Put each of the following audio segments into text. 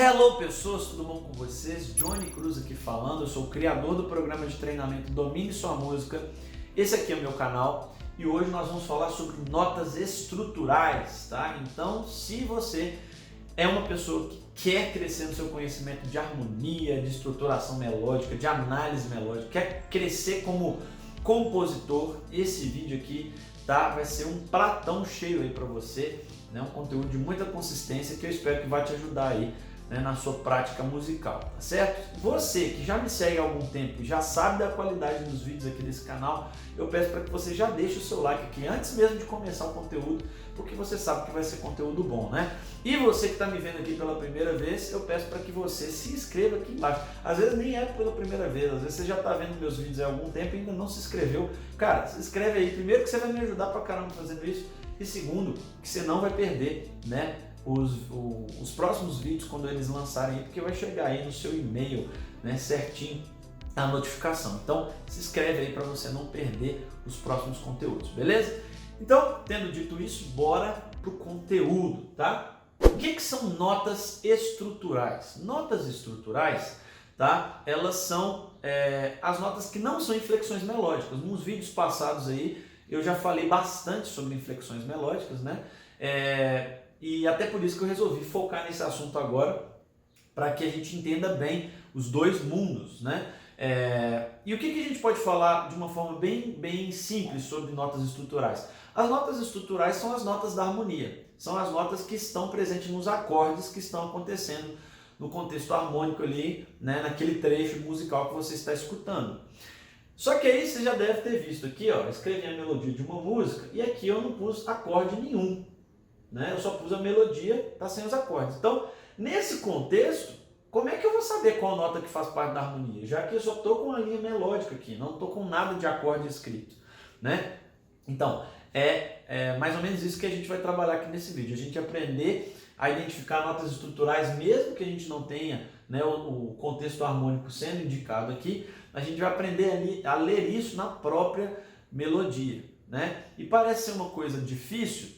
Hello pessoas, tudo bom com vocês? Johnny Cruz aqui falando, eu sou o criador do programa de treinamento Domine Sua Música. Esse aqui é o meu canal e hoje nós vamos falar sobre notas estruturais, tá? Então, se você é uma pessoa que quer crescer no seu conhecimento de harmonia, de estruturação melódica, de análise melódica, quer crescer como compositor, esse vídeo aqui, tá? Vai ser um pratão cheio aí para você, né? Um conteúdo de muita consistência que eu espero que vai te ajudar aí, né, na sua prática musical, tá certo? Você que já me segue há algum tempo, já sabe da qualidade dos vídeos aqui desse canal, eu peço para que você já deixe o seu like aqui antes mesmo de começar o conteúdo, porque você sabe que vai ser conteúdo bom, né? E você que está me vendo aqui pela primeira vez, eu peço para que você se inscreva aqui embaixo. Às vezes nem é pela primeira vez, às vezes você já está vendo meus vídeos há algum tempo e ainda não se inscreveu. Cara, se inscreve aí, primeiro que você vai me ajudar pra caramba fazendo isso, e segundo, que você não vai perder, né, os próximos vídeos quando eles lançarem aí, porque vai chegar aí no seu e-mail, né, certinho a notificação. Então se inscreve aí para você não perder os próximos conteúdos, beleza? Então, tendo dito isso, bora pro conteúdo, tá? O que são notas estruturais? Notas estruturais, tá? Elas são as notas que não são inflexões melódicas. Nos vídeos passados aí eu já falei bastante sobre inflexões melódicas, né? E até por isso que eu resolvi focar nesse assunto agora, para que a gente entenda bem os dois mundos, né? E o que a gente pode falar de uma forma bem simples sobre notas estruturais? As notas estruturais são as notas da harmonia, são as notas que estão presentes nos acordes que estão acontecendo no contexto harmônico ali, né? Naquele trecho musical que você está escutando. Só que aí você já deve ter visto aqui, ó, eu escrevi a melodia de uma música e aqui eu não pus acorde nenhum, né? Eu só pus a melodia, tá sem os acordes. Então, nesse contexto, como é que eu vou saber qual nota que faz parte da harmonia? Já que eu só estou com a linha melódica aqui, não estou com nada de acorde escrito, né? Então, é mais ou menos isso que a gente vai trabalhar aqui nesse vídeo. A gente aprender a identificar notas estruturais, mesmo que a gente não tenha, né, o contexto harmônico sendo indicado aqui, a gente vai aprender a ler isso na própria melodia, né? E parece ser uma coisa difícil,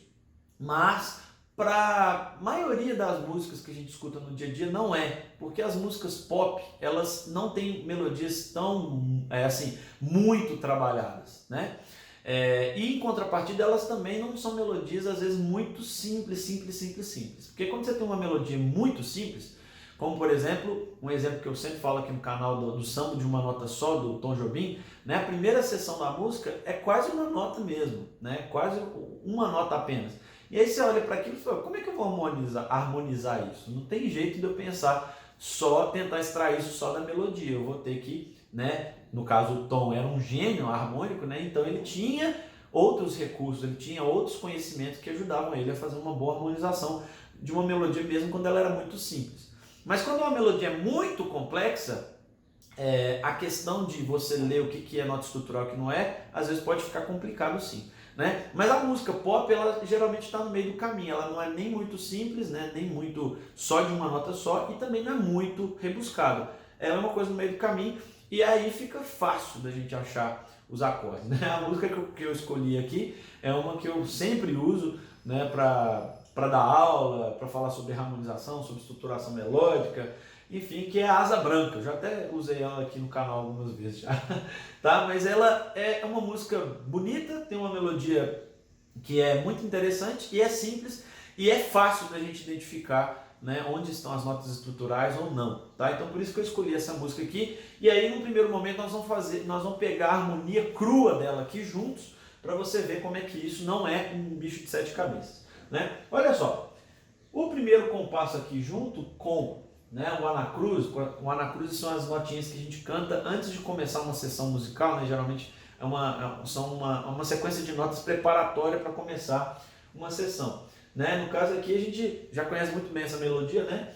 mas para a maioria das músicas que a gente escuta no dia a dia não é, porque as músicas pop, elas não têm melodias tão assim, muito trabalhadas, né? E em contrapartida elas também não são melodias às vezes muito simples, porque quando você tem uma melodia muito simples, como por exemplo, um exemplo que eu sempre falo aqui no canal do samba de uma nota só, do Tom Jobim, né? A primeira seção da música é quase uma nota mesmo, né? Quase uma nota apenas. E aí você olha para aquilo e fala, como é que eu vou harmonizar isso? Não tem jeito de eu pensar tentar extrair isso só da melodia. Eu vou ter que, né? No caso o Tom era um gênio harmônico, né? Então ele tinha outros recursos, ele tinha outros conhecimentos que ajudavam ele a fazer uma boa harmonização de uma melodia mesmo quando ela era muito simples. Mas quando uma melodia é muito complexa, a questão de você ler o que é nota estrutural e o que não é, às vezes pode ficar complicado sim, né? Mas a música pop, ela geralmente está no meio do caminho, ela não é nem muito simples, né? Nem muito só de uma nota só e também não é muito rebuscado. Ela é uma coisa no meio do caminho e aí fica fácil da gente achar os acordes, né? A música que eu escolhi aqui é uma que eu sempre uso, né, para dar aula, para falar sobre harmonização, sobre estruturação melódica, enfim, que é a Asa Branca. Eu já até usei ela aqui no canal algumas vezes já, tá? Mas ela é uma música bonita, tem uma melodia que é muito interessante e é simples e é fácil da gente identificar, né, onde estão as notas estruturais ou não, tá? Então por isso que eu escolhi essa música aqui. E aí no primeiro momento nós vamos pegar a harmonia crua dela aqui juntos, para você ver como é que isso não é um bicho de sete cabeças, né? Olha só, o primeiro compasso aqui junto com, né, o anacruz são as notinhas que a gente canta antes de começar uma sessão musical, né? Geralmente são uma sequência de notas preparatória para começar uma sessão, né? No caso aqui a gente já conhece muito bem essa melodia, né?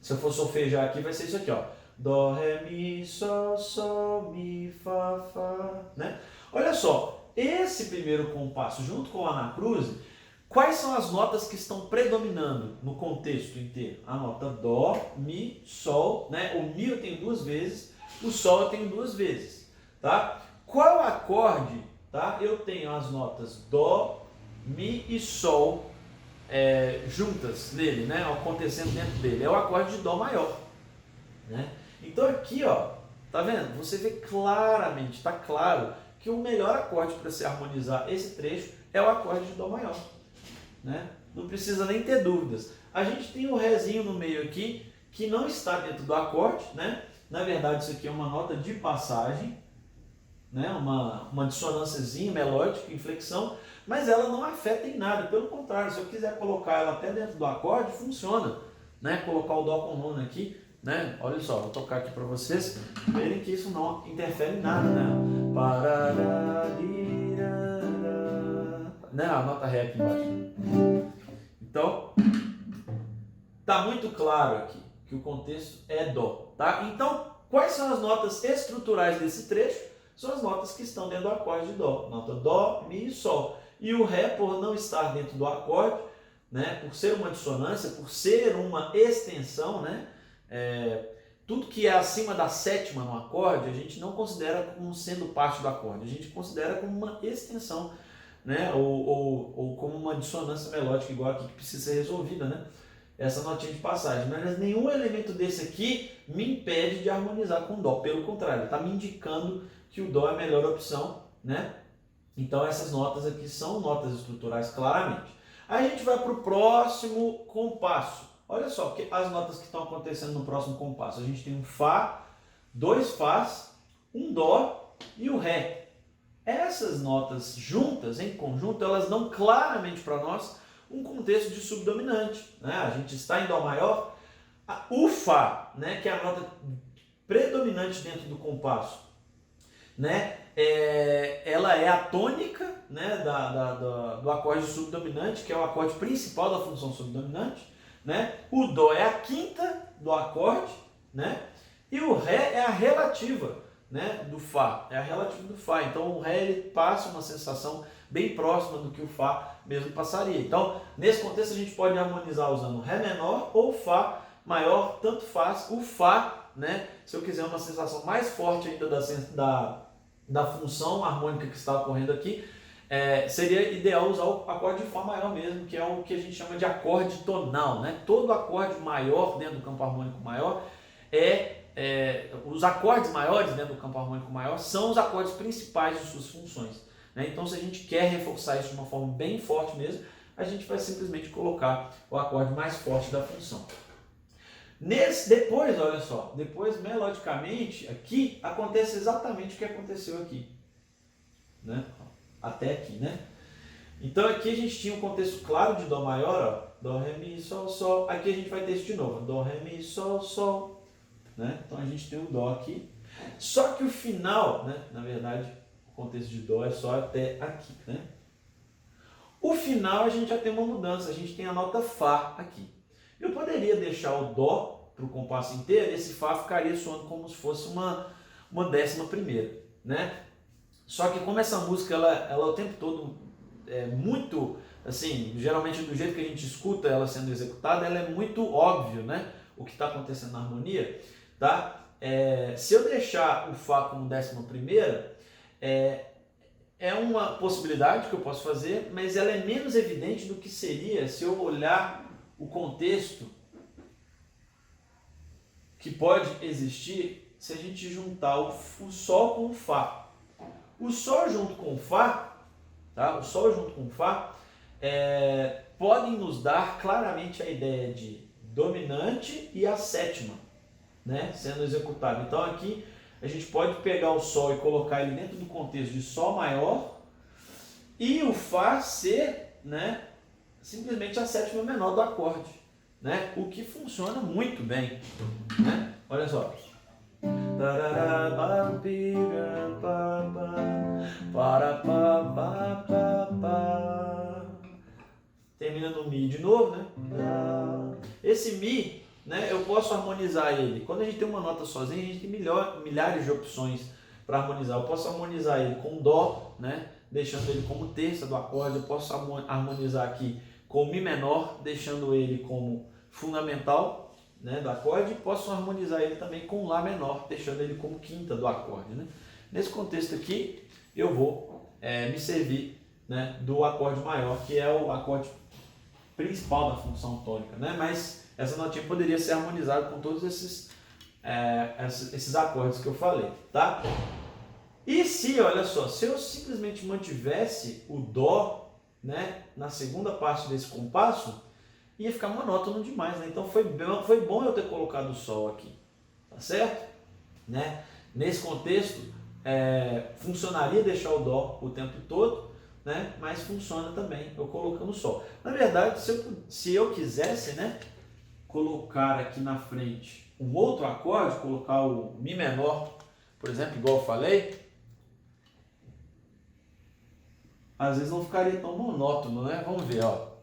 Se eu for solfejar aqui vai ser isso aqui, ó. Dó, ré, mi, sol, sol, mi, fá, fá, né? Olha só, esse primeiro compasso junto com o anacruz, quais são as notas que estão predominando no contexto inteiro? A nota Dó, Mi, Sol, né? O Mi eu tenho duas vezes, o Sol eu tenho duas vezes, tá? Qual acorde, tá? Eu tenho as notas Dó, Mi e Sol juntas nele, né, acontecendo dentro dele, é o acorde de Dó maior, né? Então aqui, ó, tá vendo? Você vê claramente, tá claro que o melhor acorde para se harmonizar esse trecho é o acorde de Dó maior, né? Não precisa nem ter dúvidas. A gente tem o Rézinho no meio aqui, que não está dentro do acorde, né? Na verdade, isso aqui é uma nota de passagem, né? Uma dissonânciazinha melódica, inflexão, mas ela não afeta em nada. Pelo contrário, se eu quiser colocar ela até dentro do acorde, funciona, né? Colocar o Dó com nona aqui, né? Olha só, vou tocar aqui para vocês verem que isso não interfere em nada, né? Né? A nota Ré aqui embaixo. Então, tá muito claro aqui que o contexto é Dó, tá? Então, quais são as notas estruturais desse trecho? São as notas que estão dentro do acorde de Dó. Nota Dó, Mi e Sol. E o Ré, por não estar dentro do acorde, né, por ser uma dissonância, por ser uma extensão, né, tudo que é acima da sétima no acorde, a gente não considera como sendo parte do acorde. A gente considera como uma extensão, né, ou como uma dissonância melódica igual aqui que precisa ser resolvida, né? Essa notinha de passagem. Mas nenhum elemento desse aqui me impede de harmonizar com Dó. Pelo contrário, está me indicando que o Dó é a melhor opção, né? Então essas notas aqui são notas estruturais claramente. Aí a gente vai para o próximo compasso. Olha só que as notas que estão acontecendo no próximo compasso. A gente tem um Fá, dois Fás, um Dó e o Ré. Essas notas juntas, em conjunto, elas dão claramente para nós um contexto de subdominante, né? A gente está em Dó maior, o Fá, né, que é a nota predominante dentro do compasso, né? Ela é a tônica, né, do acorde subdominante, que é o acorde principal da função subdominante, né? O Dó é a quinta do acorde, né? E o Ré é a relativa, né, do Fá, é a relativa do Fá. Então o Ré ele passa uma sensação bem próxima do que o Fá mesmo passaria. Então, nesse contexto a gente pode harmonizar usando Ré menor ou Fá maior, tanto faz. O Fá, né, se eu quiser uma sensação mais forte ainda da função harmônica que está ocorrendo aqui, seria ideal usar o acorde de Fá maior mesmo, que é o que a gente chama de acorde tonal, né? Todo acorde maior dentro do campo harmônico maior os acordes maiores dentro do campo harmônico maior são os acordes principais de suas funções, né? Então, se a gente quer reforçar isso de uma forma bem forte mesmo, a gente vai simplesmente colocar o acorde mais forte da função. Depois, olha só, depois melodicamente, aqui acontece exatamente o que aconteceu aqui, né? Até aqui, né? Então aqui a gente tinha um contexto claro de Dó maior, ó, Dó, Ré, Mi, Sol, Sol. Aqui a gente vai ter isso de novo, Dó, Ré, Mi, Sol, Sol, né? Então a gente tem o Dó aqui. Só que o final, né? Na verdade, o contexto de Dó é só até aqui, né? O final a gente já tem uma mudança, a gente tem a nota Fá aqui. Eu poderia deixar o Dó para o compasso inteiro, esse Fá ficaria soando como se fosse uma 11ª, né? Só que como essa música ela o tempo todo é muito, assim, geralmente do jeito que a gente escuta ela sendo executada, ela é muito óbvio, né? O que está acontecendo na harmonia, tá? Se eu deixar o Fá como 11ª, é uma possibilidade que eu posso fazer, mas ela é menos evidente do que seria se eu olhar o contexto que pode existir se a gente juntar o Sol com o Fá. O Sol junto com o Fá, tá? O Sol junto com o Fá podem nos dar claramente a ideia de dominante e a sétima, né, sendo executado. Então aqui a gente pode pegar o Sol e colocar ele dentro do contexto de Sol maior e o Fá ser, né, simplesmente a 7ª menor do acorde, né, o que funciona muito bem, né? Olha só. Termina no Mi de novo, né? Esse Mi, né, eu posso harmonizar ele. Quando a gente tem uma nota sozinha, a gente tem milhares de opções para harmonizar. Eu posso harmonizar ele com Dó, né, deixando ele como terça do acorde. Eu posso harmonizar aqui com Mi menor, deixando ele como fundamental, né, do acorde. E posso harmonizar ele também com Lá menor, deixando ele como quinta do acorde, né? Nesse contexto aqui, eu vou me servir, né, do acorde maior, que é o acorde principal da função tônica, né? Mas essa notinha poderia ser harmonizada com todos esses acordes que eu falei, tá? E se, olha só, se eu simplesmente mantivesse o Dó, né, na segunda parte desse compasso, ia ficar monótono demais, né? Então foi bom eu ter colocado o Sol aqui, tá certo? Né? Nesse contexto, funcionaria deixar o Dó o tempo todo, né? Mas funciona também eu colocando o Sol. Na verdade, se eu quisesse, né, colocar aqui na frente um outro acorde, colocar o Mi menor, por exemplo, igual eu falei, às vezes não ficaria tão monótono, né? Vamos ver, ó.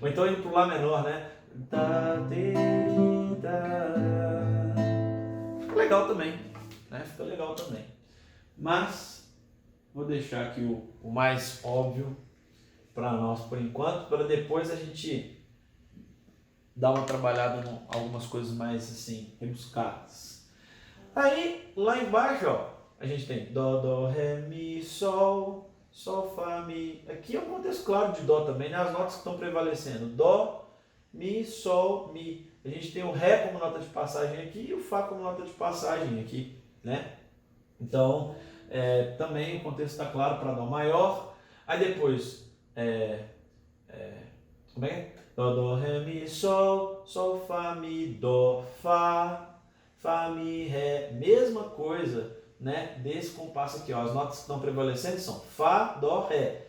Ou então indo pro Lá menor, né? Fica legal também, né? Fica legal também. Mas vou deixar aqui o mais óbvio para nós por enquanto, para depois a gente dar uma trabalhada em algumas coisas mais assim, rebuscadas. Aí, lá embaixo, ó, a gente tem Dó, Dó, Ré, Mi, Sol, Sol, Fá, Mi. Aqui é um contexto claro de Dó também, né? As notas que estão prevalecendo. Dó, Mi, Sol, Mi. A gente tem o Ré como nota de passagem aqui e o Fá como nota de passagem aqui, né? Então, também o contexto está claro para Dó maior. Aí depois, como é? Dó, Dó, Ré, Mi, Sol, Sol, Fá, Mi, Dó, Fá, Fá, Mi, Ré. Mesma coisa, né? Desse compasso aqui, ó. As notas que estão prevalecendo são Fá, Dó, Ré.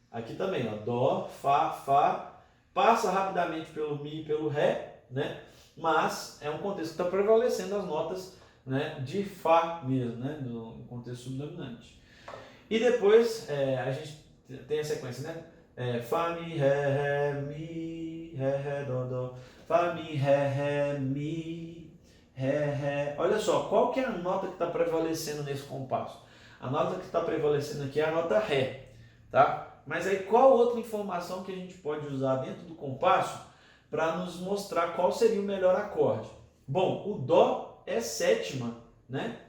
Aqui também, ó. Dó, Fá, Fá. Passa rapidamente pelo Mi e pelo Ré, né? Mas é um contexto que está prevalecendo as notas, né, de Fá mesmo, né? No contexto subdominante. E depois a gente tem a sequência, né? Fá, Mi, Ré, Ré, Mi, Ré, Ré, Dó, Dó. Fá, Mi, Ré, Ré, Mi, Ré, Ré. Olha só, qual que é a nota que está prevalecendo nesse compasso? A nota que está prevalecendo aqui é a nota Ré, tá? Mas aí qual outra informação que a gente pode usar dentro do compasso para nos mostrar qual seria o melhor acorde? Bom, o Dó é sétima, né,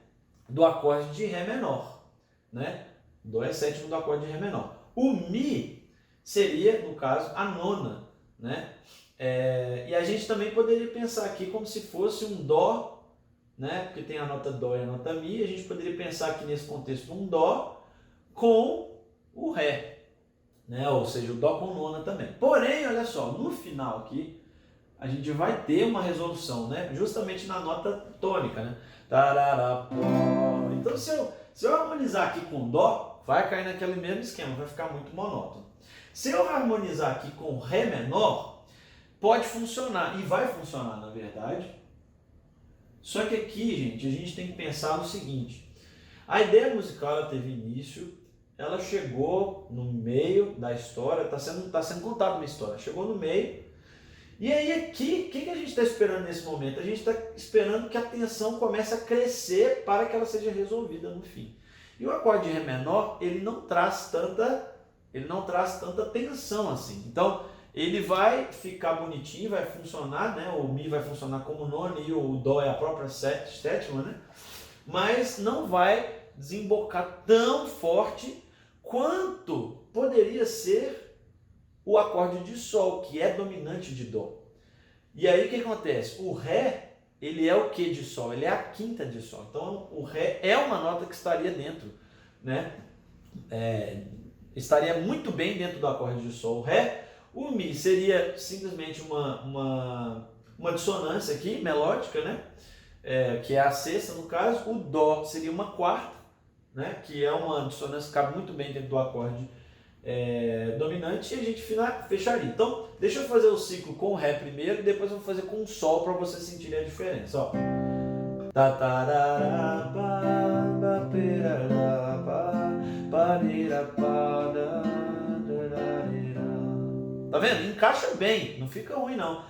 do acorde de Ré menor, né? Dó é sétimo do acorde de Ré menor. O Mi seria, no caso, a nona, né? E a gente também poderia pensar aqui como se fosse um Dó, né? Porque tem a nota Dó e a nota Mi. A gente poderia pensar aqui nesse contexto um Dó com o Ré, né? Ou seja, o Dó com nona também. Porém, olha só, no final aqui, a gente vai ter uma resolução, né? Justamente na nota tônica, né? Então, se eu harmonizar aqui com Dó, vai cair naquele mesmo esquema, vai ficar muito monótono. Se eu harmonizar aqui com Ré menor, pode funcionar, e vai funcionar na verdade. Só que aqui, gente, a gente tem que pensar no seguinte: a ideia musical ela teve início, ela chegou no meio da história, está sendo contada uma história, chegou no meio, e aí aqui, o que a gente está esperando nesse momento? A gente está esperando que a tensão comece a crescer para que ela seja resolvida no fim. E o acorde de Ré menor, ele não traz tanta tensão assim. Então, ele vai ficar bonitinho, vai funcionar, né? O Mi vai funcionar como nona e o Dó é a própria sétima, né? Mas não vai desembocar tão forte quanto poderia ser o acorde de Sol, que é dominante de Dó. E aí o que acontece? O Ré, ele é o que de Sol? Ele é a quinta de Sol. Então o Ré é uma nota que estaria dentro, né? Estaria muito bem dentro do acorde de Sol. O Ré, o Mi seria simplesmente uma dissonância aqui, melódica, né? Que é a sexta no caso. O Dó seria uma quarta, né? Que é uma dissonância que cabe muito bem dentro do acorde dominante, e a gente fecharia. Então, deixa eu fazer o ciclo com o Ré primeiro e depois eu vou fazer com o Sol para vocês sentirem a diferença. Ó. Tá vendo? Encaixa bem, não fica ruim não.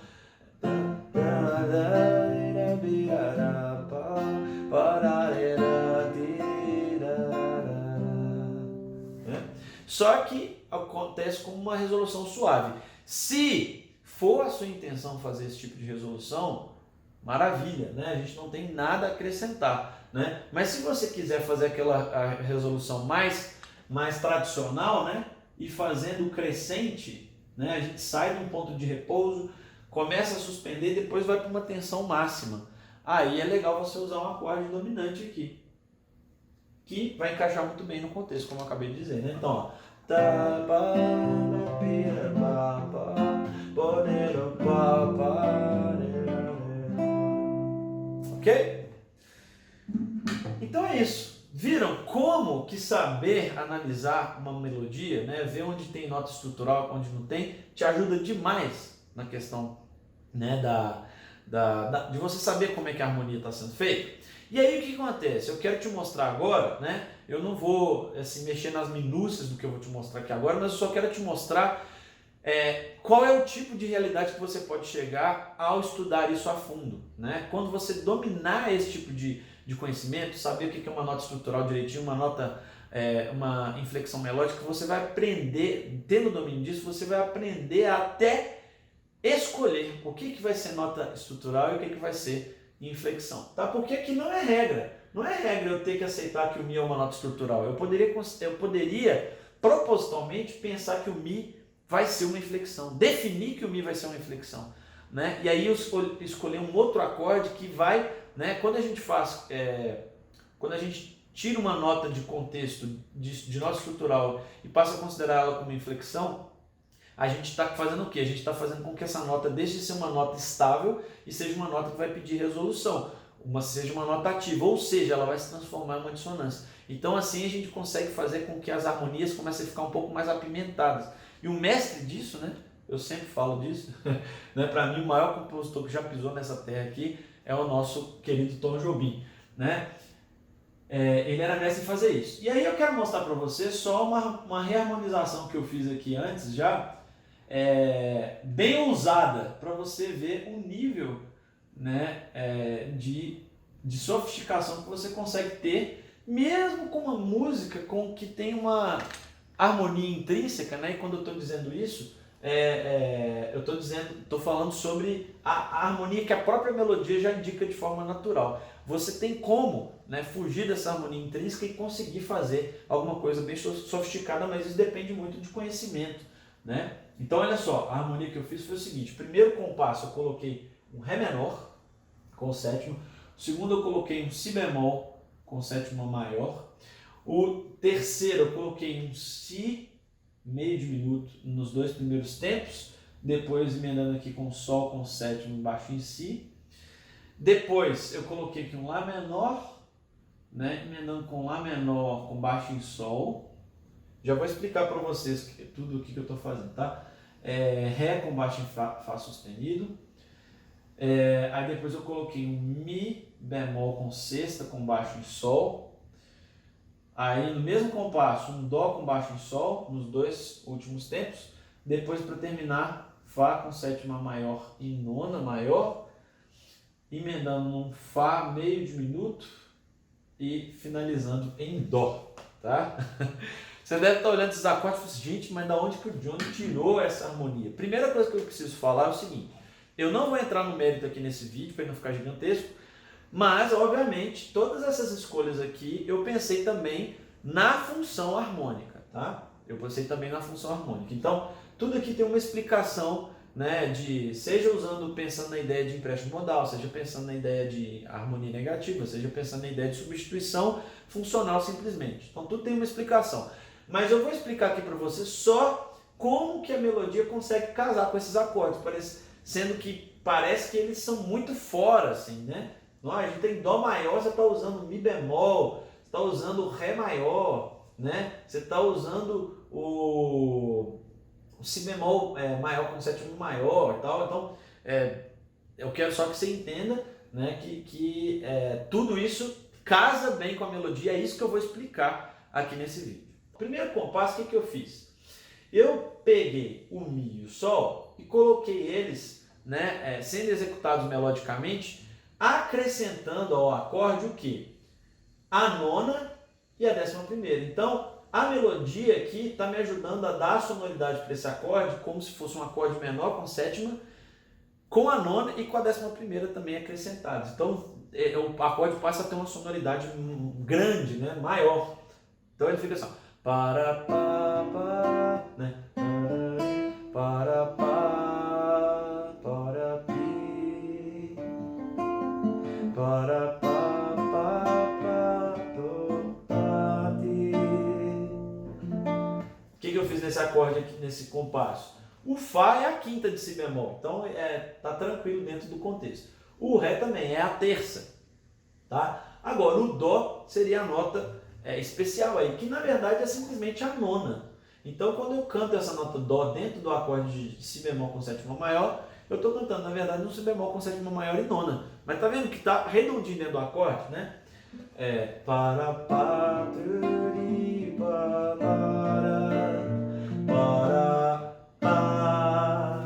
Só que acontece como uma resolução suave. Se for a sua intenção fazer esse tipo de resolução, maravilha, né? A gente não tem nada a acrescentar, né? Mas se você quiser fazer a resolução mais tradicional, né? E fazendo crescente, né? A gente sai de um ponto de repouso, começa a suspender, depois vai para uma tensão máxima. Aí é legal você usar um acorde dominante aqui, que vai encaixar muito bem no contexto, como eu acabei de dizer, né? Então, ó. Ok? Então é isso. Viram como que saber analisar uma melodia, né? Ver onde tem nota estrutural, onde não tem, te ajuda demais na questão, né, de você saber como é que a harmonia está sendo feita. E aí o que acontece? Eu quero te mostrar agora, né? Eu não vou assim, mexer nas minúcias do que eu vou te mostrar aqui agora, mas eu só quero te mostrar qual é o tipo de realidade que você pode chegar ao estudar isso a fundo, né? Quando você dominar esse tipo de conhecimento, saber o que é uma nota estrutural direitinho, uma nota, uma inflexão melódica, você vai aprender, tendo domínio disso, você vai aprender a até escolher o que vai ser nota estrutural e o que vai ser inflexão, tá? Porque aqui não é regra. Não é regra eu ter que aceitar que o Mi é uma nota estrutural. Eu poderia propositalmente pensar que o Mi vai ser uma inflexão, definir que o Mi vai ser uma inflexão, né? E aí eu escolher um outro acorde que vai, né? Quando a gente faz, quando a gente tira uma nota de contexto de nota estrutural e passa a considerar ela como inflexão, a gente está fazendo o quê? A gente está fazendo com que essa nota deixe de ser uma nota estável e seja uma nota que vai pedir resolução, seja uma nota ativa, ou seja, ela vai se transformar em uma dissonância. Então assim a gente consegue fazer com que as harmonias comecem a ficar um pouco mais apimentadas. E o mestre disso, né? Eu sempre falo disso, né? Para mim o maior compositor que já pisou nessa terra aqui é o nosso querido Tom Jobim, né? Ele era mestre em fazer isso. E aí eu quero mostrar para você só uma reharmonização que eu fiz aqui antes já, bem ousada, para você ver o nível, né, de sofisticação que você consegue ter, mesmo com uma música que tem uma harmonia intrínseca, né? E quando eu estou dizendo isso, eu estou falando sobre a harmonia que a própria melodia já indica de forma natural. Você tem como, né, fugir dessa harmonia intrínseca e conseguir fazer alguma coisa bem sofisticada, mas isso depende muito de conhecimento, né? Então olha só, a harmonia que eu fiz foi o seguinte: primeiro compasso eu coloquei um Ré menor com o sétimo, o segundo eu coloquei um Si bemol com o sétima maior, o terceiro eu coloquei um Si meio diminuto nos dois primeiros tempos, depois emendando aqui com Sol com o sétimo embaixo em Si, depois eu coloquei aqui um Lá menor, né, emendando com Lá menor com baixo em Sol. Já vou explicar para vocês tudo o que eu estou fazendo, tá? Ré com baixo em Fá sustenido. Aí depois eu coloquei um Mi bemol com sexta com baixo em Sol. Aí no mesmo compasso, um Dó com baixo em Sol, nos dois últimos tempos. Depois, para terminar, Fá com sétima maior e nona maior. Emendando num Fá meio diminuto e finalizando em Dó, tá? Você deve estar olhando esses acordes e falando assim: gente, mas da onde que o Johnny tirou essa harmonia? Primeira coisa que eu preciso falar é o seguinte: eu não vou entrar no mérito aqui nesse vídeo para não ficar gigantesco, mas obviamente todas essas escolhas aqui eu pensei também na função harmônica, tá? Eu pensei também na função harmônica. Então tudo aqui tem uma explicação, né, seja pensando na ideia de empréstimo modal, seja pensando na ideia de harmonia negativa, seja pensando na ideia de substituição funcional simplesmente. Então tudo tem uma explicação. Mas eu vou explicar aqui para você só como que a melodia consegue casar com esses acordes, sendo que parece que eles são muito fora, assim, né? A gente tem Dó maior, você está usando Mi bemol, você está usando Ré maior, né? Você está usando o Si bemol maior com sétimo maior e tal. Então, eu quero só que você entenda, né, que tudo isso casa bem com a melodia. É isso que eu vou explicar aqui nesse vídeo. Primeiro compasso, o que eu fiz? Eu peguei o Mi e o Sol e coloquei eles, né, sendo executados melodicamente, acrescentando ao acorde o quê? A nona e a 11ª. Então, a melodia aqui está me ajudando a dar sonoridade para esse acorde, como se fosse um acorde menor com sétima, com a nona e com a 11ª também acrescentados. Então o acorde passa a ter uma sonoridade grande, né? Maior. Então ele fica assim, para pá, né? Para pá, para pi, para pá, pá, do, pá, ti. O que eu fiz nesse acorde aqui, nesse compasso? O Fá é a quinta de Si bemol, então tá tranquilo dentro do contexto. O Ré também é a terça, tá? Agora o Dó seria a nota especial aí, que na verdade é simplesmente a nona. Então quando eu canto essa nota Dó dentro do acorde de Si bemol com sétima maior, eu estou cantando na verdade um Si bemol com sétima maior e nona. Mas tá vendo que tá redondinho dentro do acorde, né? Para pá, turi, para pá.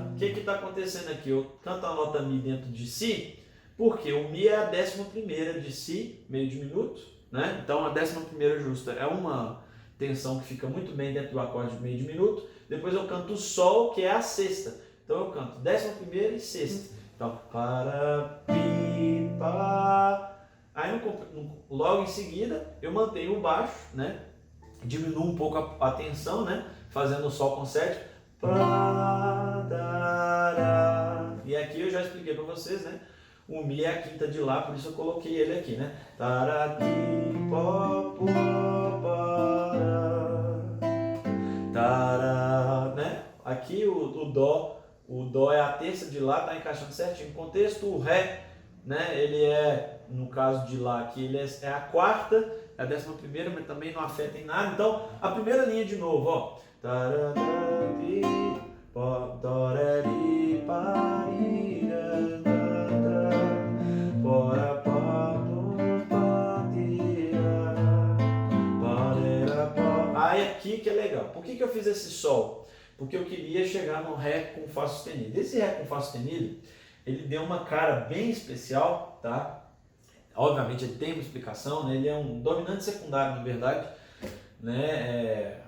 O que está acontecendo aqui? Eu canto a nota Mi dentro de Si, porque o Mi é a 11ª de Si, meio diminuto, né? Então a 11ª justa é uma tensão que fica muito bem dentro do acorde de meio diminuto. Depois eu canto o Sol, que é a sexta. Então eu canto 11ª e sexta. Então, para, pi, pá. Aí logo em seguida eu mantenho o baixo, né? Diminuo um pouco a tensão, né? Fazendo o Sol com 7. E aqui eu já expliquei para vocês, né? O Mi é a quinta de Lá, por isso eu coloquei ele aqui, né? Né? Aqui o Dó é a terça de Lá, tá encaixando certinho no contexto. O Ré, né? Ele é, no caso de Lá aqui, ele é a quarta, é a 11ª, mas também não afeta em nada. Então, a primeira linha de novo, ó. Aí aqui que é legal. Por que eu fiz esse Sol? Porque eu queria chegar no Ré com Fá sustenido. Esse Ré com Fá sustenido, ele deu uma cara bem especial, tá? Obviamente ele tem uma explicação, né? Ele é um dominante secundário, na verdade, né?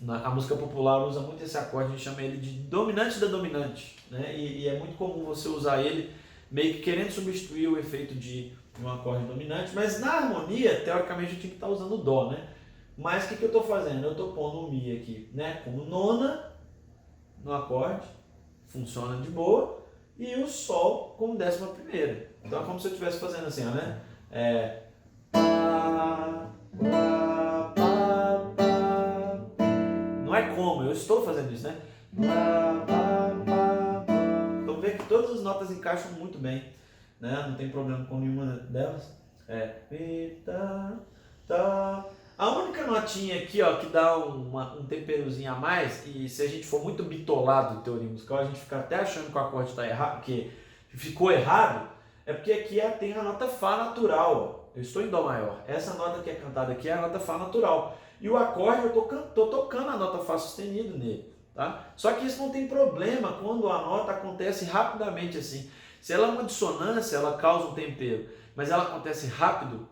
A música popular usa muito esse acorde, a gente chama ele de dominante da dominante, né? E é muito comum você usar ele meio que querendo substituir o efeito de um acorde dominante, mas na harmonia, teoricamente, eu tinha que estar usando o Dó, né? Mas o que eu estou fazendo? Eu estou pondo o Mi aqui, né? Como nona no acorde, funciona de boa, e o Sol como 11ª. Então é como se eu estivesse fazendo assim, ó, né? Não é como, eu estou fazendo isso, né? Então vê que todas as notas encaixam muito bem, né? Não tem problema com nenhuma delas. A única notinha aqui, ó, que dá um temperozinho a mais, e se a gente for muito bitolado em teoria musical, a gente fica até achando que o acorde está errado, que ficou errado, é porque aqui tem a nota Fá natural, ó. Eu estou em Dó maior. Essa nota que é cantada aqui é a nota Fá natural. E o acorde eu tô tocando a nota Fá sustenido nele, tá? Só que isso não tem problema quando a nota acontece rapidamente assim. Se ela é uma dissonância, ela causa um tempero, mas ela acontece rápido,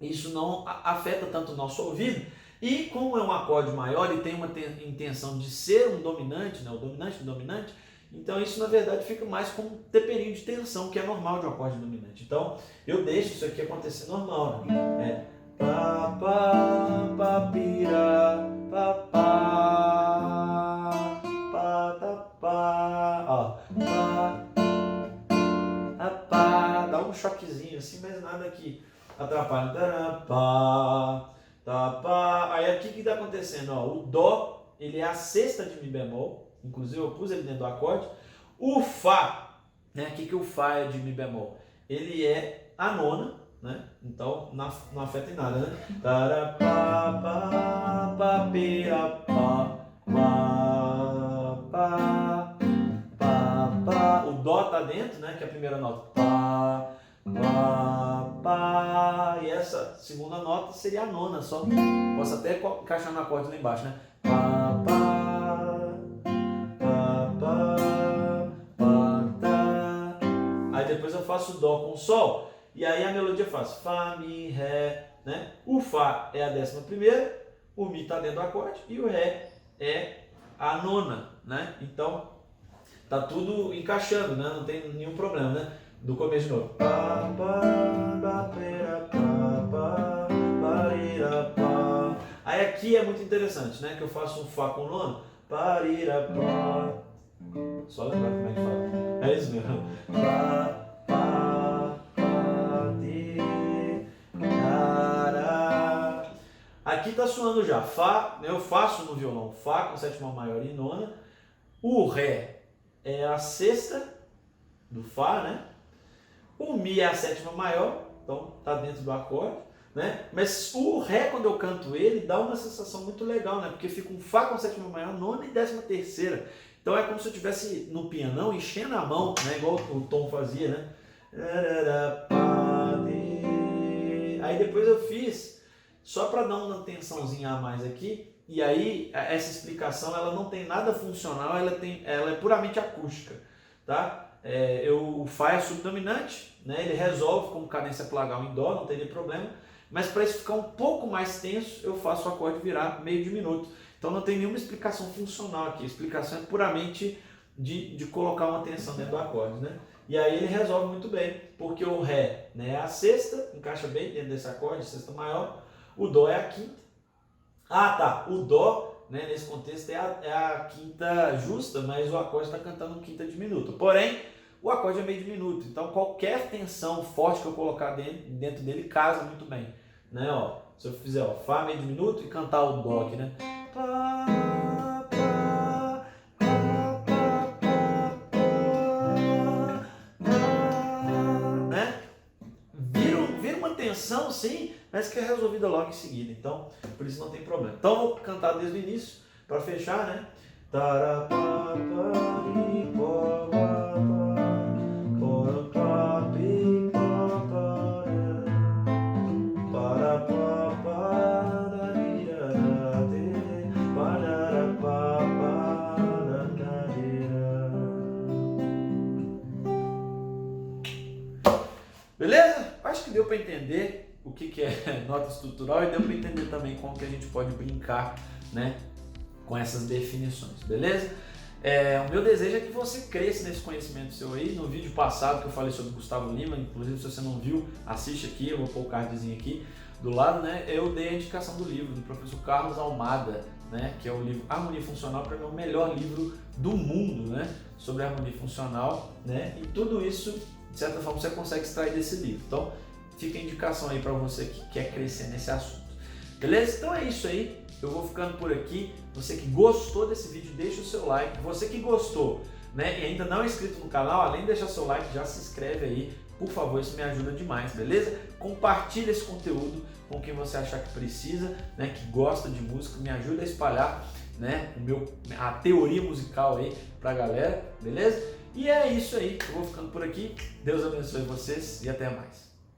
isso não afeta tanto o nosso ouvido. E como é um acorde maior e tem uma intenção de ser um dominante, né? O dominante do dominante, então isso na verdade fica mais como um temperinho de tensão, que é normal de um acorde dominante. Então eu deixo isso aqui acontecer normal, né? Pá, pá, pá, pira, pá, pá, pá, tá, pá, ó, pá, dá um choquezinho assim, mas nada que atrapalha. Tá, pá. Aí aqui o que está acontecendo? Ó, o Dó, ele é a sexta de Mi bemol, inclusive eu pus ele dentro do acorde. O Fá, né? O que o Fá é de Mi bemol? Ele é a nona, né? Então não afeta em nada, né? O Dó tá dentro, né? Que é a primeira nota. Pá, pá, pá. E essa segunda nota seria a nona só. Posso até encaixar no acorde lá embaixo, né? Pá, pá, pá, pá, pá, tá. Aí depois eu faço o Dó com o Sol. E aí a melodia faz Fá, Mi, Ré, né? O Fá é a 11ª, o Mi está dentro do acorde e o Ré é a nona, né? Então tá tudo encaixando, né? Não tem nenhum problema, né? Do começo de novo. Aí aqui é muito interessante, né? Que eu faço um Fá com nono. Só lembrar como é que fala. É isso mesmo. Aqui tá soando já. Fá, eu faço no violão Fá com sétima maior e nona. O Ré é a sexta do Fá, né? O Mi é a sétima maior, então tá dentro do acorde, né? Mas o Ré, quando eu canto ele, dá uma sensação muito legal, né? Porque fica um Fá com sétima maior, nona e décima terceira. Então é como se eu estivesse no pianão enchendo a mão, né? Igual o Tom fazia, né? Aí depois eu fiz, só para dar uma tensãozinha a mais aqui, e aí essa explicação ela não tem nada funcional, ela é puramente acústica, tá? O Fá é subdominante, né? Ele resolve como cadência plagal em Dó, não teria problema, mas para isso ficar um pouco mais tenso, eu faço o acorde virar meio diminuto. Então não tem nenhuma explicação funcional aqui, a explicação é puramente de colocar uma tensão dentro do acorde, né? E aí ele resolve muito bem, porque o Ré, né, é a sexta, encaixa bem dentro desse acorde, sexta maior, o Dó é a quinta. Ah tá, o Dó, né, nesse contexto é a quinta justa, mas o acorde está cantando quinta diminuta. Porém, o acorde é meio diminuto, então qualquer tensão forte que eu colocar dentro dele casa muito bem, né? Ó, se eu fizer Fá meio diminuto e cantar o Dó aqui, né? Né? Vira uma tensão, sim, mas que é resolvida logo em seguida, então por isso não tem problema. Então vou cantar desde o início para fechar, né? Beleza? Acho que deu para entender o que é nota estrutural e deu para entender também como que a gente pode brincar, né, com essas definições, beleza? O meu desejo é que você cresça nesse conhecimento seu aí. No vídeo passado que eu falei sobre Gustavo Lima, inclusive se você não viu, assiste aqui, eu vou pôr o cardzinho aqui do lado, né? Eu dei a indicação do livro do professor Carlos Almada, né? Que é o livro Harmonia Funcional, para mim é o melhor livro do mundo, né? Sobre harmonia funcional, né? E tudo isso, de certa forma, você consegue extrair desse livro. Então, fica a indicação aí para você que quer crescer nesse assunto. Beleza? Então é isso aí. Eu vou ficando por aqui. Você que gostou desse vídeo, deixa o seu like. Você que gostou, né, e ainda não é inscrito no canal, além de deixar seu like, já se inscreve aí. Por favor, isso me ajuda demais, beleza? Compartilha esse conteúdo com quem você achar que precisa, né, que gosta de música. Me ajuda a espalhar, né, a teoria musical aí pra galera, beleza? E é isso aí. Eu vou ficando por aqui. Deus abençoe vocês e até mais.